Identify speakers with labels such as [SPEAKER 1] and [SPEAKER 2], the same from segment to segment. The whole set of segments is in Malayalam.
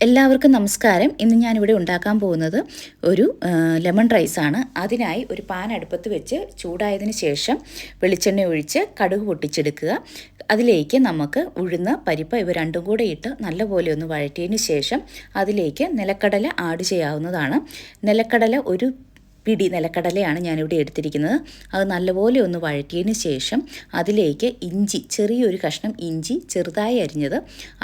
[SPEAKER 1] എല്ലാവർക്കും നമസ്കാരം. ഇന്ന് ഞാനിവിടെ ഉണ്ടാക്കാൻ പോകുന്നത് ഒരു ലെമൺ റൈസാണ്. അതിനായി ഒരു പാൻ അടുപ്പത്ത് വെച്ച് ചൂടായതിന് ശേഷം വെളിച്ചെണ്ണ ഒഴിച്ച് കടുക് പൊട്ടിച്ചെടുക്കുക. അതിലേക്ക് നമുക്ക് ഉഴുന്ന്, പരിപ്പ് ഇവ രണ്ടും കൂടെ ഇട്ട് നല്ലപോലെ ഒന്ന് വഴറ്റിയതിന് ശേഷം അതിലേക്ക് നിലക്കടല ആഡ് ചെയ്യാവുന്നതാണ്. നിലക്കടല ഒരു പിടി നിലക്കടലയാണ് ഞാനിവിടെ എടുത്തിരിക്കുന്നത്. അത് നല്ലപോലെ ഒന്ന് വഴറ്റിയതിന് ശേഷം അതിലേക്ക് ഇഞ്ചി, ചെറിയൊരു കഷ്ണം ഇഞ്ചി ചെറുതായി അരിഞ്ഞത്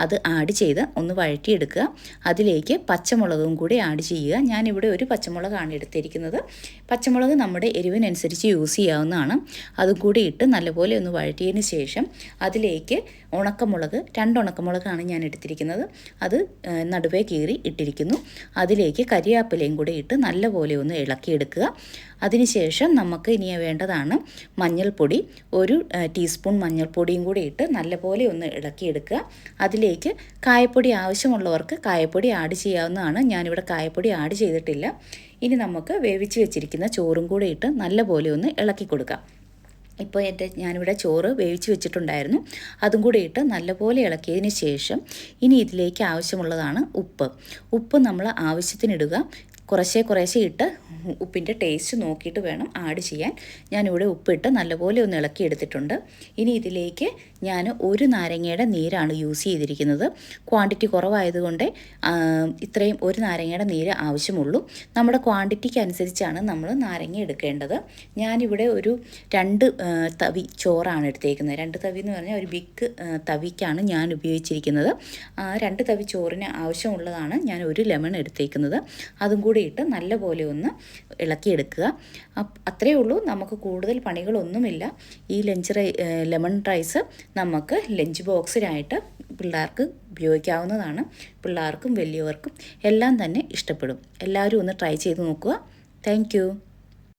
[SPEAKER 1] അത് ആഡ് ചെയ്ത് ഒന്ന് വഴറ്റിയെടുക്കുക. അതിലേക്ക് പച്ചമുളകും കൂടി ആഡ് ചെയ്യുക. ഞാനിവിടെ ഒരു പച്ചമുളകാണ് എടുത്തിരിക്കുന്നത്. പച്ചമുളക് നമ്മുടെ എരിവിനനുസരിച്ച് യൂസ് ചെയ്യാവുന്നതാണ്. അതും കൂടി ഇട്ട് നല്ലപോലെ ഒന്ന് വഴറ്റിയതിന് ശേഷം അതിലേക്ക് ഉണക്കമുളക്, 2 ഉണക്കമുളകാണ് ഞാൻ എടുത്തിരിക്കുന്നത്. അത് നടുവേ കീറി ഇട്ടിരിക്കുന്നു. അതിലേക്ക് കരിയാപ്പിലയും കൂടി ഇട്ട് നല്ലപോലെ ഒന്ന് ഇളക്കിയെടുക്കുക. അതിനുശേഷം നമുക്ക് ഇനി വേണ്ടതാണ് മഞ്ഞൾപ്പൊടി. 1 ടീസ്പൂൺ മഞ്ഞൾപ്പൊടിയും കൂടി ഇട്ട് നല്ലപോലെ ഒന്ന് ഇളക്കിയെടുക്കുക. അതിലേക്ക് കായപ്പൊടി ആവശ്യമുള്ളവർക്ക് കായപ്പൊടി ആഡ് ചെയ്യാവുന്നതാണ്. ഞാനിവിടെ കായപ്പൊടി ആഡ് ചെയ്തിട്ടില്ല. ഇനി നമുക്ക് വേവിച്ച് വെച്ചിരിക്കുന്ന ചോറും കൂടി ഇട്ട് നല്ലപോലെ ഒന്ന് ഇളക്കി കൊടുക്കാം. ഇപ്പോൾ ഞാനിവിടെ ചോറ് വേവിച്ച് വെച്ചിട്ടുണ്ടായിരുന്നു. അതും കൂടി ഇട്ട് നല്ലപോലെ ഇളക്കിയതിന് ശേഷം ഇനി ഇതിലേക്ക് ആവശ്യമുള്ളതാണ് ഉപ്പ് നമ്മൾ ആവശ്യത്തിനിടുക. കുറേശ്ശെ ഇട്ട് ഉപ്പിൻ്റെ ടേസ്റ്റ് നോക്കിയിട്ട് വേണം ആഡ് ചെയ്യാൻ. ഞാനിവിടെ ഉപ്പിട്ട് നല്ലപോലെ ഒന്ന് ഇളക്കി എടുത്തിട്ടുണ്ട്. ഇനി ഇതിലേക്ക് ഞാൻ 1 നാരങ്ങയുടെ നീരാണ് യൂസ് ചെയ്തിരിക്കുന്നത്. ക്വാണ്ടിറ്റി കുറവായതുകൊണ്ട് ഇത്രയും 1 നാരങ്ങയുടെ നീര് ആവശ്യമുള്ളൂ. നമ്മുടെ ക്വാണ്ടിറ്റിക്ക് അനുസരിച്ചാണ് നമ്മൾ നാരങ്ങ എടുക്കേണ്ടത്. ഞാനിവിടെ ഒരു 2 തവി ചോറാണ് എടുത്തേക്കുന്നത്. 2 തവി എന്ന് പറഞ്ഞാൽ ഒരു ബിഗ് തവിക്കാണ് ഞാൻ ഉപയോഗിച്ചിരിക്കുന്നത്. 2 തവി ചോറിന് ആവശ്യമുള്ളതാണ് ഞാൻ 1 ലെമൺ എടുത്തേക്കുന്നത്. അതും കൂടി ഇട്ട് നല്ലപോലെ ഒന്ന് ഇളക്കിയെടുക്കുക. അത്രയേ ഉള്ളൂ. നമുക്ക് കൂടുതൽ പണികളൊന്നുമില്ല. ഈ ലെമൺ റൈസ് നമുക്ക് ലഞ്ച് ബോക്സിനായിട്ട് പിള്ളേർക്ക് ഉപയോഗിക്കാവുന്നതാണ്. പിള്ളേർക്കും വലിയവർക്കും എല്ലാം തന്നെ ഇഷ്ടപ്പെടും. എല്ലാവരും ഒന്ന് ട്രൈ ചെയ്ത് നോക്കുക. താങ്ക്